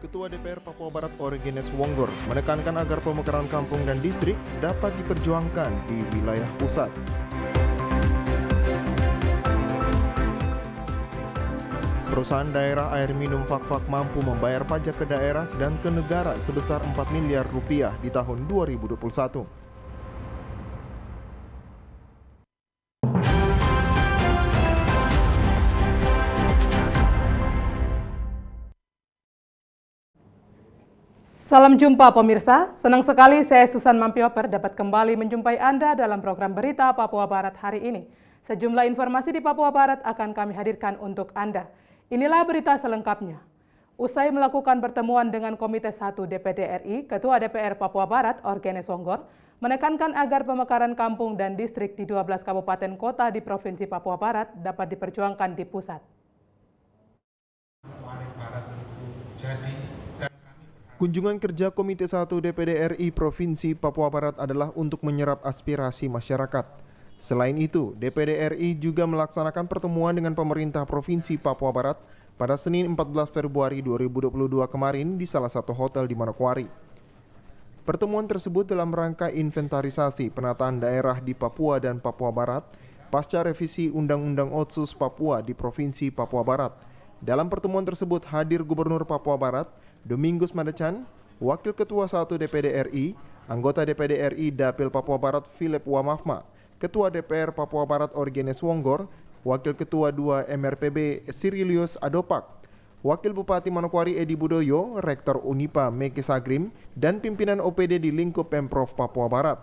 Ketua DPR Papua Barat Orgenes Wonggor menekankan agar pemekaran kampung dan distrik dapat diperjuangkan di wilayah pusat. Perusahaan daerah air minum Fak-Fak mampu membayar pajak ke daerah dan ke negara sebesar 4 miliar rupiah di tahun 2021. Salam jumpa pemirsa, senang sekali saya Susan Mampioper dapat kembali menjumpai Anda dalam program berita Papua Barat hari ini. Sejumlah informasi di Papua Barat akan kami hadirkan untuk Anda. Inilah berita selengkapnya. Usai melakukan pertemuan dengan Komite 1 DPD RI, Ketua DPR Papua Barat Orgenes Wonggor menekankan agar pemekaran kampung dan distrik di 12 kabupaten kota di Provinsi Papua Barat dapat diperjuangkan di pusat. Kunjungan kerja Komite 1 DPD RI Provinsi Papua Barat adalah untuk menyerap aspirasi masyarakat. Selain itu, DPD RI juga melaksanakan pertemuan dengan pemerintah Provinsi Papua Barat pada Senin 14 Februari 2022 kemarin di salah satu hotel di Manokwari. Pertemuan tersebut dalam rangka inventarisasi penataan daerah di Papua dan Papua Barat pasca revisi Undang-Undang Otsus Papua di Provinsi Papua Barat. Dalam pertemuan tersebut hadir Gubernur Papua Barat Domingus Madechan, Wakil Ketua 1 DPD RI, anggota DPD RI Dapil Papua Barat Philip Wamafma, Ketua DPR Papua Barat Orgenes Wonggor, Wakil Ketua 2 MRPB Sirilius Adopak, Wakil Bupati Manokwari Edi Budoyo, Rektor Unipa Meki Sagrim, dan pimpinan OPD di lingkup Pemprov Papua Barat.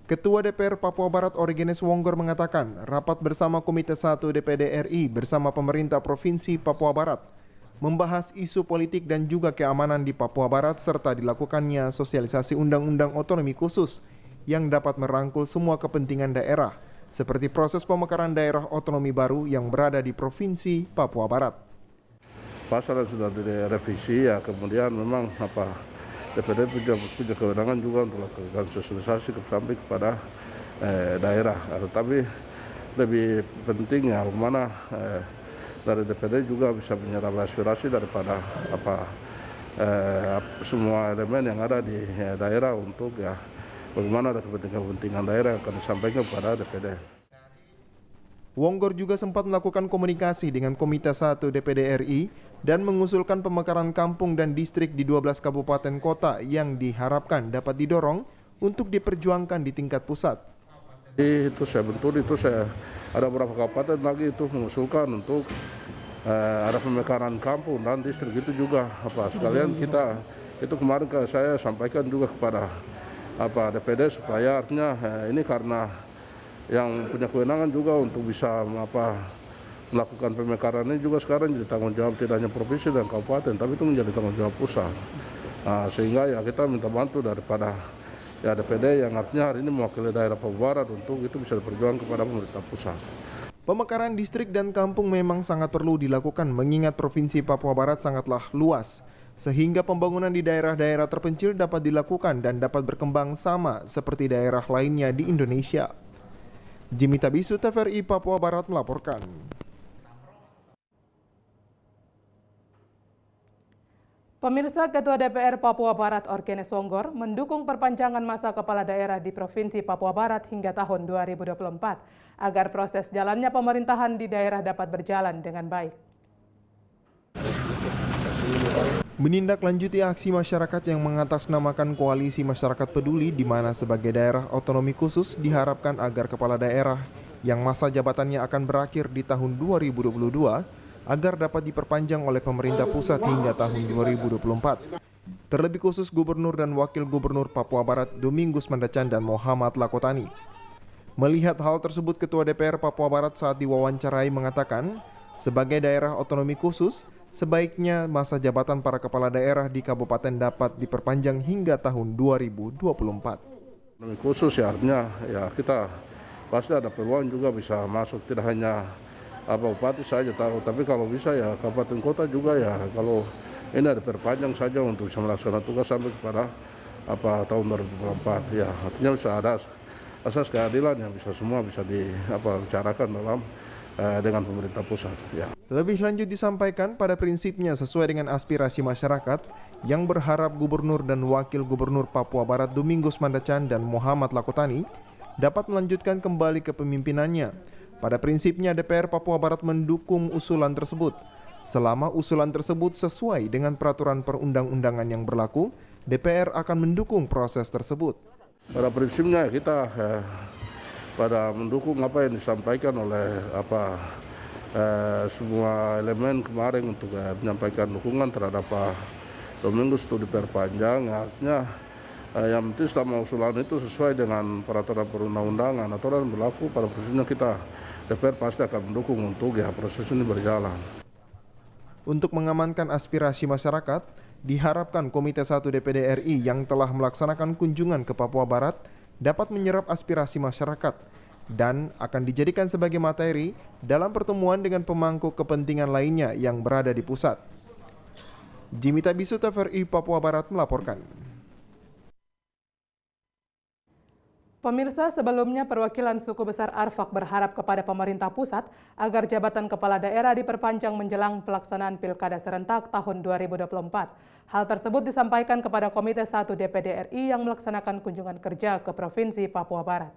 Ketua DPR Papua Barat Orgenes Wonggor mengatakan rapat bersama Komite 1 DPD RI bersama pemerintah Provinsi Papua Barat membahas isu politik dan juga keamanan di Papua Barat serta dilakukannya sosialisasi Undang-Undang Otonomi Khusus yang dapat merangkul semua kepentingan daerah seperti proses pemekaran daerah otonomi baru yang berada di Provinsi Papua Barat. Pasal yang sudah direvisi ya kemudian memang DPD punya kewenangan juga untuk melakukan sosialisasi sampai kepada daerah. Tetapi lebih penting ya bagaimana dari DPD juga bisa menyerap aspirasi daripada semua elemen yang ada di daerah untuk ya bagaimana ada kepentingan daerah yang akan disampaikan kepada DPD. Wonggor juga sempat melakukan komunikasi dengan Komite 1 DPD RI dan mengusulkan pemekaran kampung dan distrik di 12 kabupaten kota yang diharapkan dapat didorong untuk diperjuangkan di tingkat pusat. Itu saya ada beberapa kabupaten lagi itu mengusulkan untuk ada pemekaran kampung dan distrik itu juga sekalian kita itu kemarin saya sampaikan juga kepada DPD supaya artinya ini karena yang punya kewenangan juga untuk bisa melakukan pemekaran ini juga sekarang jadi tanggung jawab tidak hanya provinsi dan kabupaten tapi itu menjadi tanggung jawab pusat. Sehingga ya kita minta bantu daripada ya DPD yang artinya hari ini mewakili daerah Papua Barat untuk itu bisa diperjuangkan kepada pemerintah pusat. Pemekaran distrik dan kampung memang sangat perlu dilakukan mengingat Provinsi Papua Barat sangatlah luas, sehingga pembangunan di daerah-daerah terpencil dapat dilakukan dan dapat berkembang sama seperti daerah lainnya di Indonesia. Jimmy Tabisu, TVRI Papua Barat melaporkan. Pemirsa, Ketua DPR Papua Barat Orgenes Wonggor mendukung perpanjangan masa kepala daerah di Provinsi Papua Barat hingga tahun 2024 agar proses jalannya pemerintahan di daerah dapat berjalan dengan baik. Menindaklanjuti aksi masyarakat yang mengatasnamakan Koalisi Masyarakat Peduli di mana sebagai daerah otonomi khusus diharapkan agar kepala daerah yang masa jabatannya akan berakhir di tahun 2022 agar dapat diperpanjang oleh pemerintah pusat hingga tahun 2024. Terlebih khusus Gubernur dan Wakil Gubernur Papua Barat Domingus Madechan dan Muhammad Lakotani. Melihat hal tersebut, Ketua DPR Papua Barat saat diwawancarai mengatakan, sebagai daerah otonomi khusus, sebaiknya masa jabatan para kepala daerah di kabupaten dapat diperpanjang hingga tahun 2024. Otonomi khusus ya artinya ya kita pasti ada peluang juga bisa masuk, tidak hanya bupati saja tahu, tapi kalau bisa ya kabupaten kota juga ya kalau ini ada perpanjang saja untuk bisa melaksanakan tugas sampai kepada tahun 2024 ya artinya bisa ada asas keadilan yang bisa semua bisa dibicarakan dalam dengan pemerintah pusat. Ya. Lebih lanjut disampaikan pada prinsipnya sesuai dengan aspirasi masyarakat yang berharap Gubernur dan Wakil Gubernur Papua Barat Domingus Mandacan dan Muhammad Lakotani dapat melanjutkan kembali kepemimpinannya. Pada prinsipnya DPR Papua Barat mendukung usulan tersebut. Selama usulan tersebut sesuai dengan peraturan perundang-undangan yang berlaku, DPR akan mendukung proses tersebut. Pada prinsipnya kita pada mendukung apa yang disampaikan oleh semua elemen kemarin untuk menyampaikan dukungan terhadap Pak Domingus itu diperpanjang. Artinya yang penting selama usulan itu sesuai dengan peraturan perundang-undangan aturan berlaku, pada prinsipnya kita DPR pasti akan mendukung untuk proses ini berjalan. Untuk mengamankan aspirasi masyarakat, diharapkan Komite 1 DPD RI yang telah melaksanakan kunjungan ke Papua Barat dapat menyerap aspirasi masyarakat dan akan dijadikan sebagai materi dalam pertemuan dengan pemangku kepentingan lainnya yang berada di pusat. Jimmy Tabisu, TVRI Papua Barat melaporkan. Pemirsa, sebelumnya perwakilan suku besar Arfak berharap kepada pemerintah pusat agar jabatan kepala daerah diperpanjang menjelang pelaksanaan Pilkada serentak tahun 2024. Hal tersebut disampaikan kepada Komite 1 DPD RI yang melaksanakan kunjungan kerja ke Provinsi Papua Barat.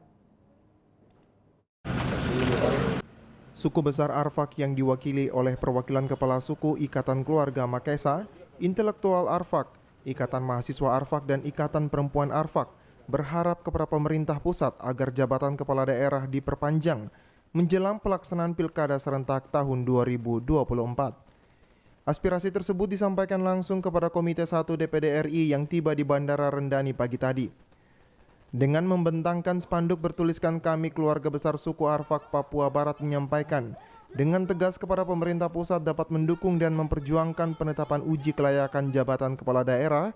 Suku besar Arfak yang diwakili oleh perwakilan kepala suku Ikatan Keluarga Makesa, Intelektual Arfak, Ikatan Mahasiswa Arfak dan Ikatan Perempuan Arfak berharap kepada pemerintah pusat agar jabatan kepala daerah diperpanjang menjelang pelaksanaan Pilkada serentak tahun 2024. Aspirasi tersebut disampaikan langsung kepada Komite 1 DPD RI yang tiba di Bandara Rendani pagi tadi. Dengan membentangkan spanduk bertuliskan "Kami keluarga besar suku Arfak Papua Barat menyampaikan dengan tegas kepada pemerintah pusat dapat mendukung dan memperjuangkan penetapan uji kelayakan jabatan kepala daerah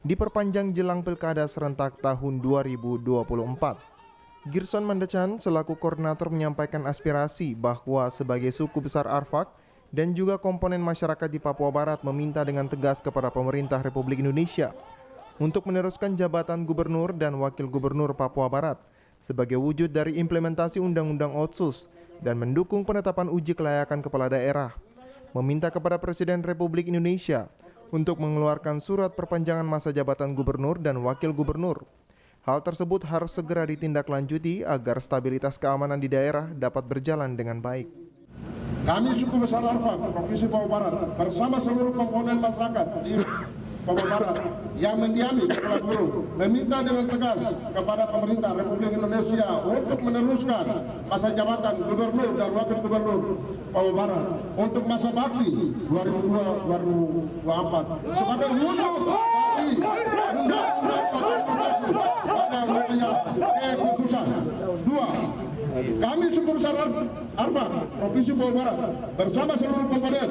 diperpanjang jelang Pilkada serentak tahun 2024. Girson Mandacan selaku koordinator menyampaikan aspirasi bahwa sebagai suku besar Arfak dan juga komponen masyarakat di Papua Barat meminta dengan tegas kepada pemerintah Republik Indonesia untuk meneruskan jabatan gubernur dan wakil gubernur Papua Barat sebagai wujud dari implementasi Undang-Undang Otsus dan mendukung penetapan uji kelayakan kepala daerah. Meminta kepada Presiden Republik Indonesia untuk mengeluarkan surat perpanjangan masa jabatan gubernur dan wakil gubernur. Hal tersebut harus segera ditindaklanjuti agar stabilitas keamanan di daerah dapat berjalan dengan baik. Kami suku besar Arfak, Provinsi Papua Barat, bersama seluruh komponen masyarakat di Papua Barat yang mendiami kepala gubernur, meminta dengan tegas kepada pemerintah Republik Indonesia untuk meneruskan masa jabatan gubernur dan wakil gubernur Papua Barat untuk masa bakti 2022-2024 sebagai wujud dari undang-undang konstitusi pada wilayah kekhususan. 2. Kami suku besar Arfak, Provinsi Papua Barat, bersama seluruh komponen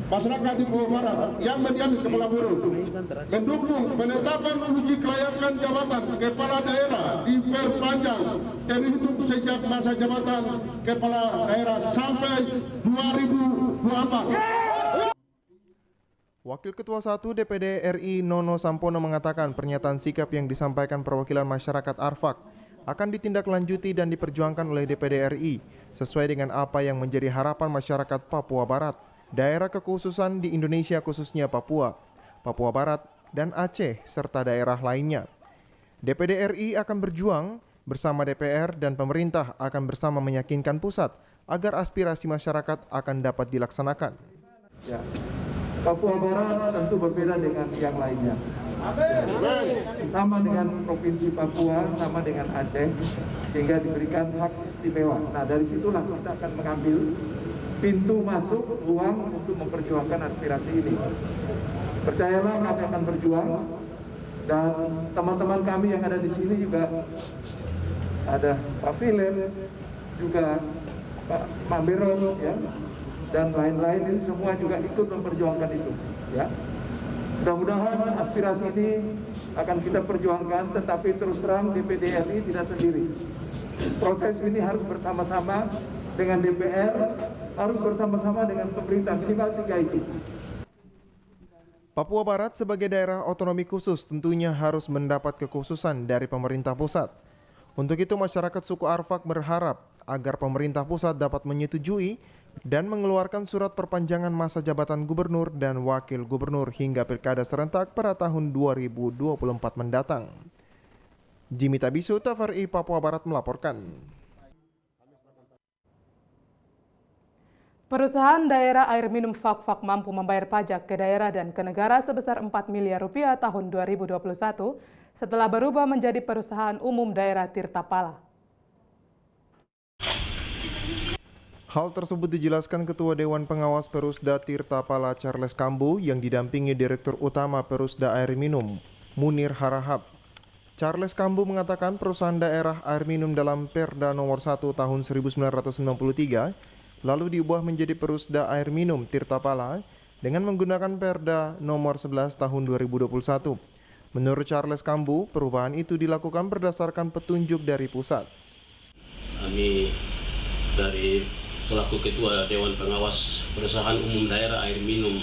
masyarakat di Papua Barat yang mendiami kepala gubernur mendukung penetapan uji kelayakan jabatan kepala daerah diperpanjang terhitung sejak masa jabatan kepala daerah sampai 2024. Wakil Ketua 1 DPD RI Nono Sampono mengatakan pernyataan sikap yang disampaikan perwakilan masyarakat Arfak akan ditindaklanjuti dan diperjuangkan oleh DPD RI sesuai dengan apa yang menjadi harapan masyarakat Papua Barat, daerah kekhususan di Indonesia khususnya Papua, Papua Barat, dan Aceh serta daerah lainnya. DPD RI akan berjuang bersama DPR dan pemerintah akan bersama meyakinkan pusat agar aspirasi masyarakat akan dapat dilaksanakan. Ya. Papua Barat tentu berbeda dengan yang lainnya. Sama dengan Provinsi Papua, sama dengan Aceh, sehingga diberikan hak istimewa. Nah, dari situlah kita akan mengambil pintu masuk ruang untuk memperjuangkan aspirasi ini. Percayalah, kami akan berjuang, dan teman-teman kami yang ada di sini juga ada Pak Filen, juga Pak Mamberon, ya, dan lain-lain, ini semua juga ikut memperjuangkan itu, ya. Mudah-mudahan aspirasi ini akan kita perjuangkan, tetapi terus terang DPD RI tidak sendiri. Proses ini harus bersama-sama dengan DPR, harus bersama-sama dengan pemerintah, minimal 3 itu. Papua Barat sebagai daerah otonomi khusus tentunya harus mendapat kekhususan dari pemerintah pusat. Untuk itu masyarakat suku Arfak berharap agar pemerintah pusat dapat menyetujui dan mengeluarkan surat perpanjangan masa jabatan gubernur dan wakil gubernur hingga pilkada serentak pada tahun 2024 mendatang. Jimmy Tabisu, TVRI Papua Barat melaporkan. Perusahaan daerah air minum Fak-Fak mampu membayar pajak ke daerah dan ke negara sebesar 4 miliar rupiah tahun 2021 setelah berubah menjadi perusahaan umum daerah Tirta Pala. Hal tersebut dijelaskan Ketua Dewan Pengawas Perusda Tirta Pala Charles Kambu yang didampingi Direktur Utama Perusda Air Minum, Munir Harahap. Charles Kambu mengatakan perusahaan daerah air minum dalam Perda nomor 1 tahun 1993 lalu diubah menjadi Perusda Air Minum Tirta Pala dengan menggunakan Perda nomor 11 tahun 2021. Menurut Charles Kambu, perubahan itu dilakukan berdasarkan petunjuk dari pusat. Kami dari selaku Ketua Dewan Pengawas Perusahaan Umum Daerah Air Minum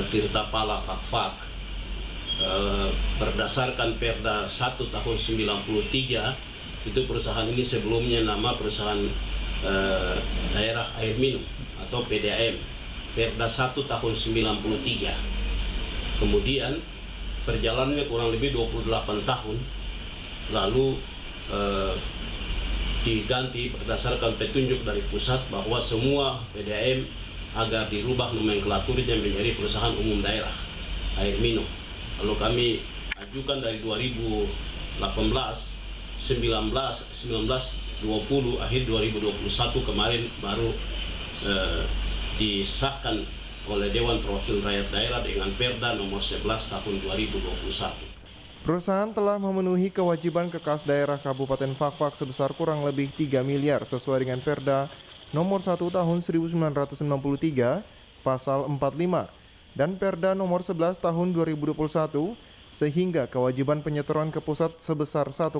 Tirta Pala Fak-Fak berdasarkan Perda 1 tahun 93, itu perusahaan ini sebelumnya nama Perusahaan Daerah Air Minum atau PDAM, Perda 1 tahun 93. Kemudian perjalanannya kurang lebih 28 tahun, lalu diganti berdasarkan petunjuk dari pusat bahwa semua PDAM agar dirubah nomenklaturnya menjadi Perusahaan Umum Daerah Air Minum. Lalu kami ajukan dari 2018, 19, 20, akhir 2021 kemarin baru disahkan oleh Dewan Perwakilan Rakyat Daerah dengan Perda nomor 11 tahun 2021. Perusahaan telah memenuhi kewajiban ke kas daerah Kabupaten Fak-Fak sebesar kurang lebih 3 miliar sesuai dengan Perda nomor 1 tahun 1993 pasal 45 dan Perda nomor 11 tahun 2021 sehingga kewajiban penyetoran ke pusat sebesar 1,9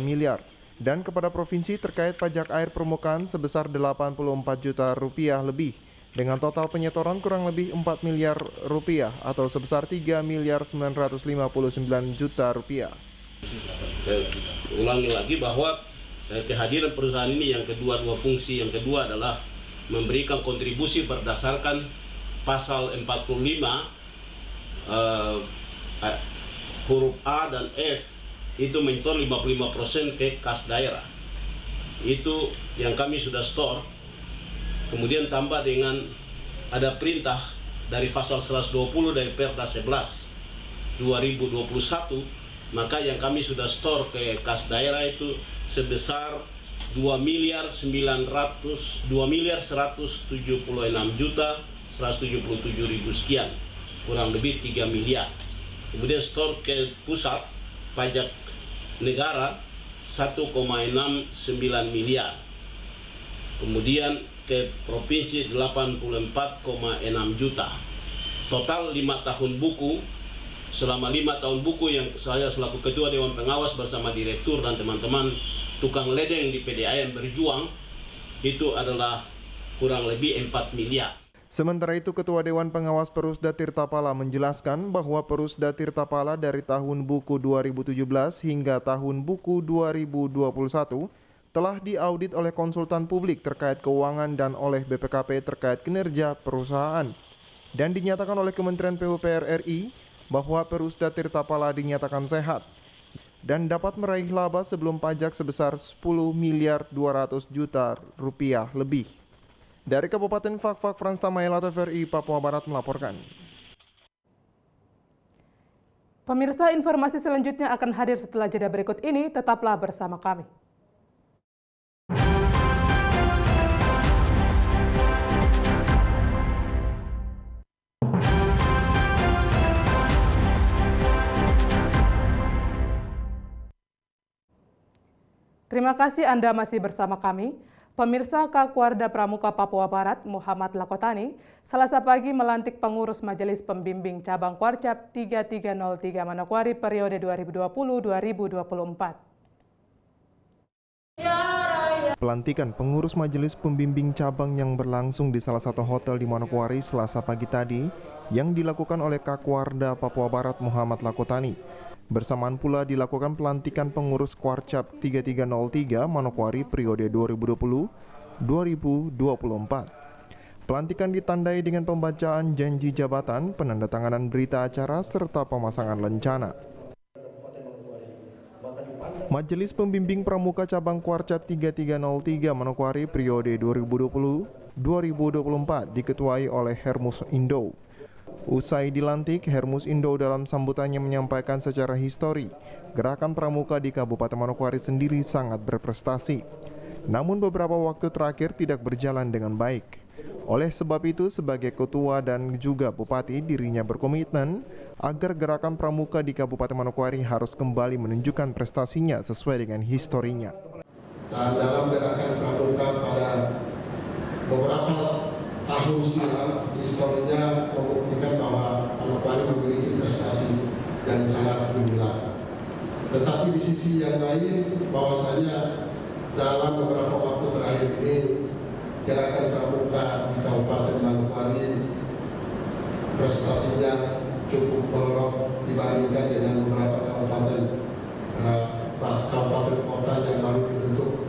miliar dan kepada provinsi terkait pajak air permukaan sebesar 84 juta rupiah lebih dengan total penyetoran kurang lebih 4 miliar rupiah atau sebesar 3 miliar 959 juta rupiah. Ulangi lagi bahwa kehadiran perusahaan ini yang kedua, dua fungsi yang kedua adalah memberikan kontribusi berdasarkan pasal 45 huruf A dan F itu menyetor 55% ke kas daerah. Itu yang kami sudah store. Kemudian tambah dengan ada perintah dari pasal 120 dari Perda 11 2021, maka yang kami sudah store ke kas daerah itu sebesar 2 miliar 176 juta 177 ribu sekian, kurang lebih 3 miliar. Kemudian store ke pusat pajak negara 1,69 miliar. Kemudian ke provinsi 84,6 juta. Total 5 tahun buku. Selama 5 tahun buku yang saya selaku Ketua Dewan Pengawas bersama Direktur dan teman-teman tukang ledeng di PDAM berjuang, itu adalah kurang lebih 4 miliar. Sementara itu, Ketua Dewan Pengawas Perusda Tirta Pala menjelaskan bahwa Perusda Tirta Pala dari tahun buku 2017 hingga tahun buku 2021 telah diaudit oleh konsultan publik terkait keuangan dan oleh BPKP terkait kinerja perusahaan. Dan dinyatakan oleh Kementerian PUPR RI bahwa Perusda Tirta Pala dinyatakan sehat dan dapat meraih laba sebelum pajak sebesar 10 miliar 200 juta rupiah lebih. Dari Kabupaten Fak-Fak, Frans Tamaela, TVRI Papua Barat melaporkan. Pemirsa, informasi selanjutnya akan hadir setelah jeda berikut ini. Tetaplah bersama kami. Terima kasih Anda masih bersama kami. Pemirsa, Kakwarda Pramuka Papua Barat Muhammad Lakotani Selasa pagi melantik pengurus Majelis Pembimbing Cabang Kwarcap 3303 Manokwari periode 2020-2024. Pelantikan pengurus Majelis Pembimbing Cabang yang berlangsung di salah satu hotel di Manokwari Selasa pagi tadi yang dilakukan oleh Kakwarda Papua Barat Muhammad Lakotani. Bersamaan pula dilakukan pelantikan pengurus Kuarcap 3303 Manokwari periode 2020-2024. Pelantikan ditandai dengan pembacaan janji jabatan, penandatanganan berita acara, serta pemasangan lencana. Majelis Pembimbing Pramuka Cabang Kuarcap 3303 Manokwari periode 2020-2024 diketuai oleh Hermus Indo. Usai dilantik, Hermus Indo dalam sambutannya menyampaikan secara histori, gerakan pramuka di Kabupaten Manokwari sendiri sangat berprestasi. Namun beberapa waktu terakhir tidak berjalan dengan baik. Oleh sebab itu, sebagai ketua dan juga bupati, dirinya berkomitmen agar gerakan pramuka di Kabupaten Manokwari harus kembali menunjukkan prestasinya sesuai dengan historinya. Dan dalam gerakan pramuka pada beberapa tahun silam, historinya membuktikan bahwa Manokwari memiliki prestasi yang sangat gemilang. Tetapi di sisi yang lain, bahwasanya dalam beberapa waktu terakhir ini, gerakan pramuka di Kabupaten Manokwari prestasinya cukup melorot dibandingkan dengan beberapa kabupaten kota yang baru dibentuk.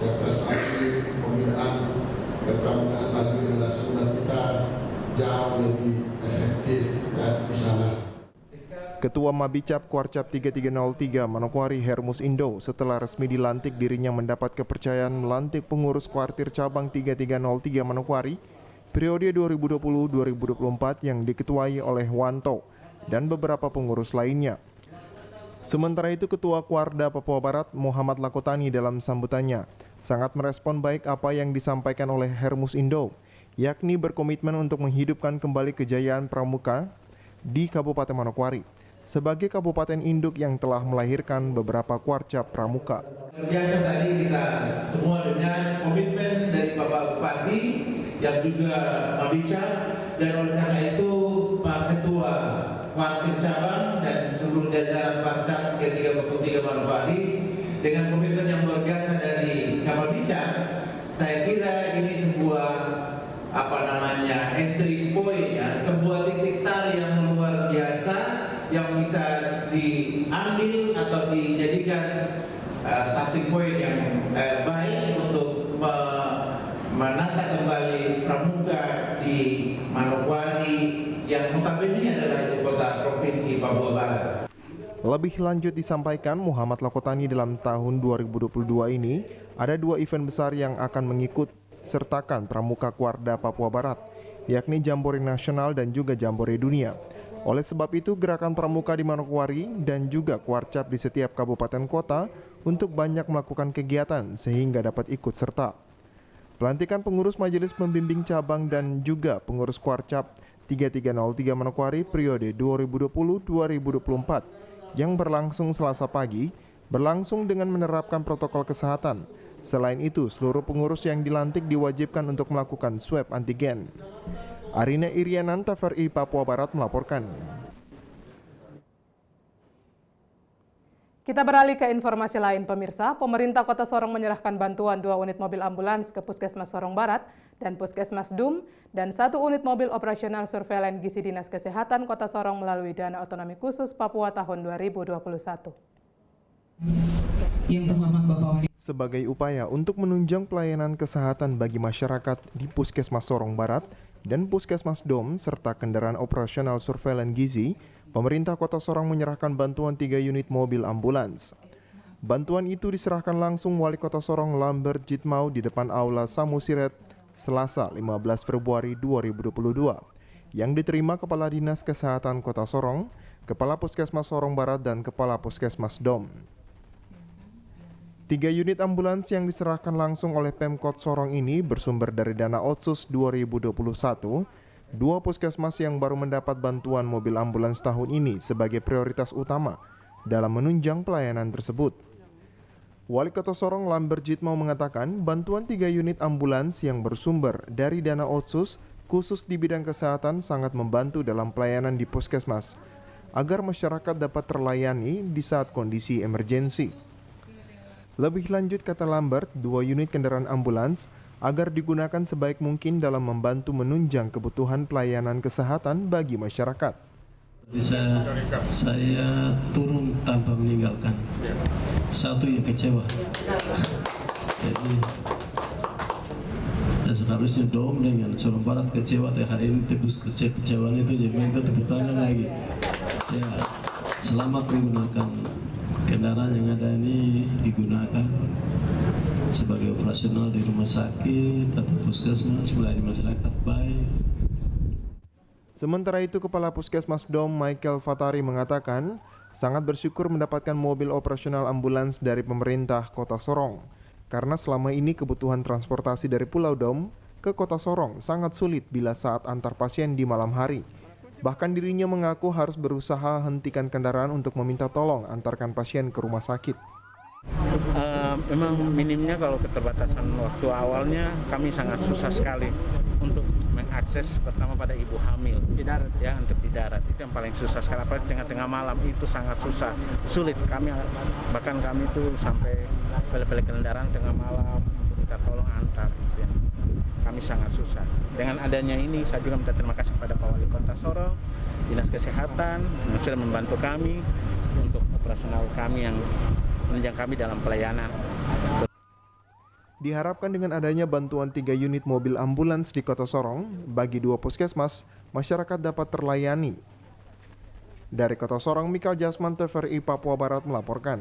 Ya, prestasi pembinaan pramukaan bagi generasi muda kita jauh lebih efektif di sana. Ketua Mabicap Kuarcap 3303 Manokwari Hermus Indo setelah resmi dilantik, dirinya mendapat kepercayaan melantik pengurus kuartir cabang 3303 Manokwari periode 2020-2024 yang diketuai oleh Wanto dan beberapa pengurus lainnya. Sementara itu, Ketua Kuarda Papua Barat Muhammad Lakotani dalam sambutannya sangat merespon baik apa yang disampaikan oleh Hermus Indo, yakni berkomitmen untuk menghidupkan kembali kejayaan pramuka di Kabupaten Manokwari sebagai kabupaten induk yang telah melahirkan beberapa kuarcap pramuka. Biasa tadi kita semua dengan komitmen dari Bapak Bupati yang juga Mabicap, dan oleh karena itu Pak Ketua Kuartir Cabang dan seluruh jajaran Kuarcap 3303 Manokwari dengan komitmen yang luar biasa dari Mabicap, saya kira ini sebuah entry point, ya, sebuah titik start yang luar biasa yang bisa diambil atau dijadikan starting point yang baik untuk menata kembali pramuka di Manokwari yang notabene adalah ibu kota provinsi Papua Barat. Lebih lanjut disampaikan Muhammad Lakotani, dalam tahun 2022 ini ada 2 event besar yang akan mengikut sertakan pramuka Kuarda Papua Barat, yakni Jambore Nasional dan juga Jambore Dunia. Oleh sebab itu, gerakan pramuka di Manokwari dan juga Kuarcap di setiap kabupaten kota untuk banyak melakukan kegiatan sehingga dapat ikut serta. Pelantikan pengurus Majelis Pembimbing Cabang dan juga pengurus Kuarcap 3303 Manokwari periode 2020-2024 yang berlangsung Selasa pagi berlangsung dengan menerapkan protokol kesehatan. Selain itu, seluruh pengurus yang dilantik diwajibkan untuk melakukan swab antigen. Arina Irianan, TVRI Papua Barat melaporkan. Kita beralih ke informasi lain, pemirsa. Pemerintah Kota Sorong menyerahkan bantuan 2 unit mobil ambulans ke Puskesmas Sorong Barat dan Puskesmas Dum dan 1 unit mobil operasional surveillance gizi Dinas Kesehatan Kota Sorong melalui Dana Otonomi Khusus Papua tahun 2021. Sebagai upaya untuk menunjang pelayanan kesehatan bagi masyarakat di Puskesmas Sorong Barat dan Puskesmas Dom serta kendaraan operasional surveillance gizi, pemerintah Kota Sorong menyerahkan bantuan 3 unit mobil ambulans. Bantuan itu diserahkan langsung Wali Kota Sorong Lambert Jitmau di depan Aula Samusiret Selasa 15 Februari 2022 yang diterima Kepala Dinas Kesehatan Kota Sorong, Kepala Puskesmas Sorong Barat dan Kepala Puskesmas Dom. 3 unit ambulans yang diserahkan langsung oleh Pemkot Sorong ini bersumber dari dana Otsus 2021. 2 puskesmas yang baru mendapat bantuan mobil ambulans tahun ini sebagai prioritas utama dalam menunjang pelayanan tersebut. Wali Kota Sorong Lambert Jitmau mengatakan bantuan 3 unit ambulans yang bersumber dari dana Otsus khusus di bidang kesehatan sangat membantu dalam pelayanan di puskesmas agar masyarakat dapat terlayani di saat kondisi emergensi. Lebih lanjut, kata Lambert, 2 unit kendaraan ambulans agar digunakan sebaik mungkin dalam membantu menunjang kebutuhan pelayanan kesehatan bagi masyarakat. Saya turun tanpa meninggalkan. Satu yang kecewa. Jadi seharusnya Dom dengan Sorong Barat kecewa, tapi hari ini tebus kecewaan itu jadi minta tepuk tangan lagi. Ya, selamat menggunakan kendaraan yang ada ini digunakan sebagai operasional di rumah sakit atau puskesmas, melayani masyarakat baik. Sementara itu, Kepala Puskesmas Dom Michael Fatari mengatakan sangat bersyukur mendapatkan mobil operasional ambulans dari pemerintah Kota Sorong. Karena selama ini kebutuhan transportasi dari Pulau Dom ke Kota Sorong sangat sulit bila saat antar pasien di malam hari. Bahkan dirinya mengaku harus berusaha hentikan kendaraan untuk meminta tolong antarkan pasien ke rumah sakit. Memang minimnya kalau keterbatasan waktu awalnya kami sangat susah sekali untuk mengakses pertama pada ibu hamil di darat, ya, untuk di darat itu yang paling susah sekali, apalagi tengah-tengah malam itu sangat susah, sulit. Bahkan kami itu sampai balik-balik kendaraan tengah malam untuk minta tolong antar, gitu ya. Kami sangat susah. Dengan adanya ini saya juga minta terima kasih kepada Pak Wali Kota Sorong, Dinas Kesehatan yang sudah membantu kami untuk operasional kami yang menunjang kami dalam pelayanan. Diharapkan dengan adanya bantuan 3 unit mobil ambulans di Kota Sorong, bagi 2 puskesmas, masyarakat dapat terlayani. Dari Kota Sorong, Mikael Jasman, TVRI Papua Barat melaporkan.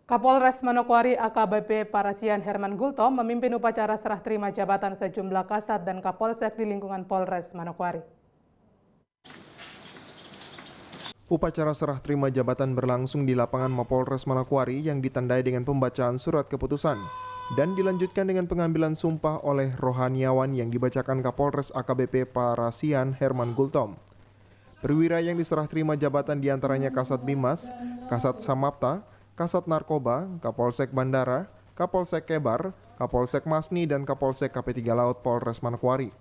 Kapolres Manokwari AKBP Parasian Herman Gultom memimpin upacara serah terima jabatan sejumlah kasat dan kapolsek di lingkungan Polres Manokwari. Upacara serah terima jabatan berlangsung di lapangan Mapolres Manokwari yang ditandai dengan pembacaan surat keputusan dan dilanjutkan dengan pengambilan sumpah oleh rohaniawan yang dibacakan Kapolres AKBP Parasian Herman Gultom. Perwira yang diserah terima jabatan diantaranya Kasat Bimas, Kasat Samapta, Kasat Narkoba, Kapolsek Bandara, Kapolsek Kebar, Kapolsek Masni, dan Kapolsek KP3 Laut Polres Manokwari.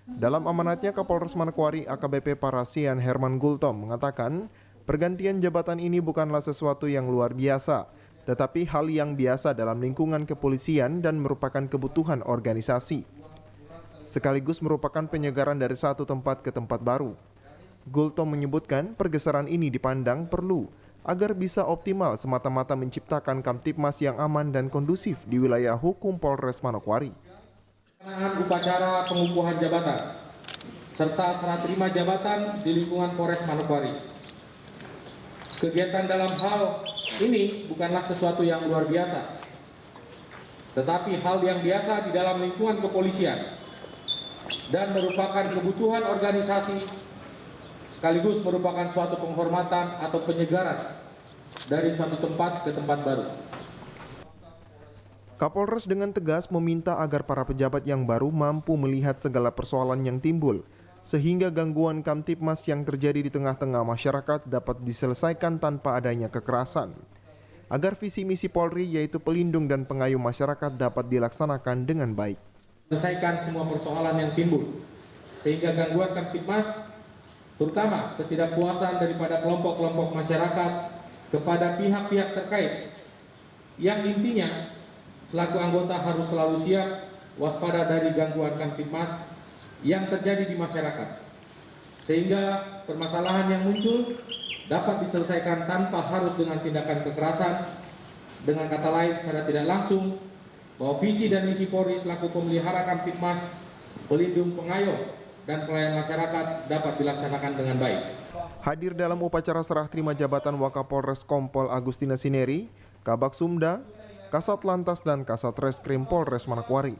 Dalam amanatnya, Kapolres Manokwari AKBP Parasian Herman Gultom mengatakan pergantian jabatan ini bukanlah sesuatu yang luar biasa, tetapi hal yang biasa dalam lingkungan kepolisian dan merupakan kebutuhan organisasi. Sekaligus merupakan penyegaran dari satu tempat ke tempat baru. Gultom menyebutkan pergeseran ini dipandang perlu agar bisa optimal semata-mata menciptakan Kamtipmas yang aman dan kondusif di wilayah hukum Polres Manokwari. Upacara pengukuhan jabatan serta serah terima jabatan di lingkungan Polres Manokwari. Kegiatan dalam hal ini bukanlah sesuatu yang luar biasa, tetapi hal yang biasa di dalam lingkungan kepolisian dan merupakan kebutuhan organisasi sekaligus merupakan suatu penghormatan atau penyegaran dari suatu tempat ke tempat baru. Kapolres dengan tegas meminta agar para pejabat yang baru mampu melihat segala persoalan yang timbul, sehingga gangguan Kamtipmas yang terjadi di tengah-tengah masyarakat dapat diselesaikan tanpa adanya kekerasan. Agar visi misi Polri yaitu pelindung dan pengayuh masyarakat dapat dilaksanakan dengan baik. Selesaikan semua persoalan yang timbul, sehingga gangguan Kamtipmas, terutama ketidakpuasan daripada kelompok-kelompok masyarakat kepada pihak-pihak terkait, yang intinya selaku anggota harus selalu siap waspada dari gangguan Kamtipmas yang terjadi di masyarakat, sehingga permasalahan yang muncul dapat diselesaikan tanpa harus dengan tindakan kekerasan. Dengan kata lain, secara tidak langsung bahwa visi dan misi Polri selaku pemelihara Kamtipmas, pelindung, pengayuh, dan pelayan masyarakat dapat dilaksanakan dengan baik. Hadir dalam upacara serah terima jabatan Wakapolres Kompol Agustina Sineri, Kabak Sumda, Kasat Lantas dan Kasat Reskrim Polres Manokwari.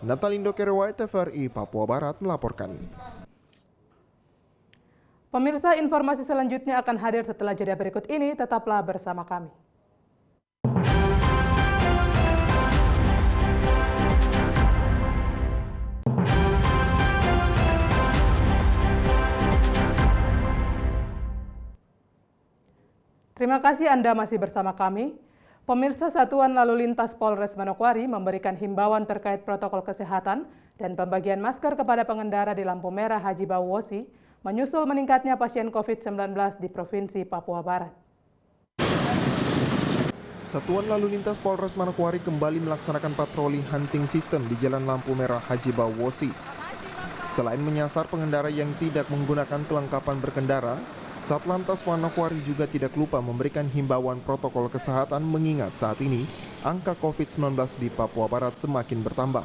Natalindo Kerewai, TVRI Papua Barat melaporkan. Pemirsa, informasi selanjutnya akan hadir setelah jeda berikut ini. Tetaplah bersama kami. Terima kasih Anda masih bersama kami. Pemirsa, Satuan Lalu Lintas Polres Manokwari memberikan himbauan terkait protokol kesehatan dan pembagian masker kepada pengendara di lampu merah Haji Bawuosi menyusul meningkatnya pasien COVID-19 di Provinsi Papua Barat. Satuan Lalu Lintas Polres Manokwari kembali melaksanakan patroli hunting system di Jalan Lampu Merah Haji Bawuosi. Selain menyasar pengendara yang tidak menggunakan kelengkapan berkendara, Satlantas Manokwari juga tidak lupa memberikan himbauan protokol kesehatan mengingat saat ini angka COVID-19 di Papua Barat semakin bertambah.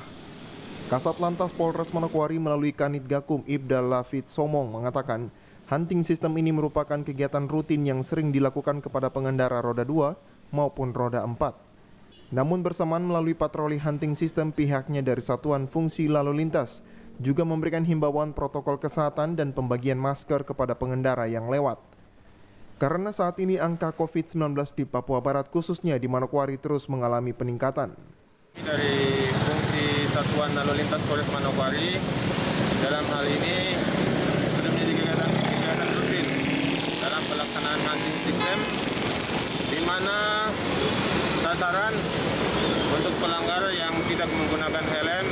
Kasat Lantas Polres Manokwari melalui Kanit Gakum Ibda Lafid Somong mengatakan, hunting system ini merupakan kegiatan rutin yang sering dilakukan kepada pengendara roda 2 maupun roda 4. Namun bersamaan melalui patroli hunting system, pihaknya dari Satuan Fungsi Lalu Lintas juga memberikan himbauan protokol kesehatan dan pembagian masker kepada pengendara yang lewat. Karena saat ini angka COVID-19 di Papua Barat khususnya di Manokwari terus mengalami peningkatan. Dari fungsi Satuan Lalu Lintas Polres Manokwari, dalam hal ini sudah menjadi kegiatan rutin dalam pelaksanaan hunting system, di mana sasaran untuk pelanggar yang tidak menggunakan helm,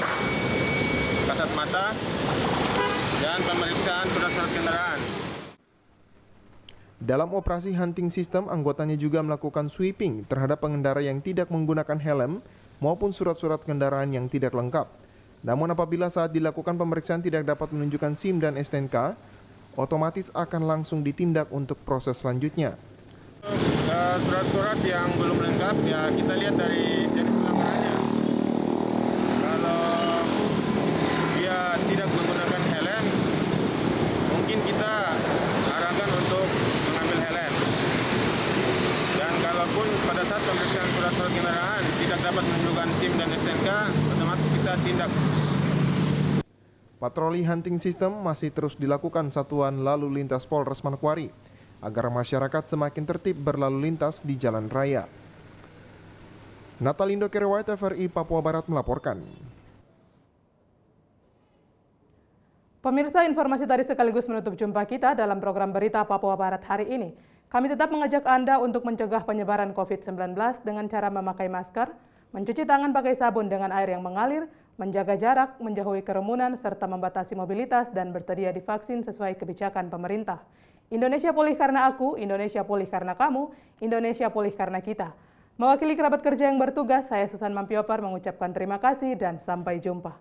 kasat mata, dan pemeriksaan surat-surat kendaraan. Dalam operasi hunting system, anggotanya juga melakukan sweeping terhadap pengendara yang tidak menggunakan helm maupun surat-surat kendaraan yang tidak lengkap. Namun apabila saat dilakukan pemeriksaan tidak dapat menunjukkan SIM dan STNK, otomatis akan langsung ditindak untuk proses selanjutnya. Surat-surat yang belum lengkap, ya kita lihat dari jenis pelanggarannya. Kalau dia tidak menggunakan helm, mungkin kita arahkan untuk mengambil helm. Dan kalaupun pada saat pemeriksaan surat-surat kendaraan tidak dapat menunjukkan SIM dan STNK, otomatis kita tindak. Patroli hunting system masih terus dilakukan Satuan Lalu Lintas Polres Manokwari agar masyarakat semakin tertib berlalu lintas di jalan raya. Natalindo Kerewait, TVRI Papua Barat melaporkan. Pemirsa, informasi tadi sekaligus menutup jumpa kita dalam program Berita Papua Barat hari ini. Kami tetap mengajak Anda untuk mencegah penyebaran COVID-19 dengan cara memakai masker, mencuci tangan pakai sabun dengan air yang mengalir, menjaga jarak, menjauhi kerumunan, serta membatasi mobilitas dan bersedia divaksin sesuai kebijakan pemerintah. Indonesia pulih karena aku, Indonesia pulih karena kamu, Indonesia pulih karena kita. Mewakili kerabat kerja yang bertugas, saya Susan Mampioper mengucapkan terima kasih dan sampai jumpa.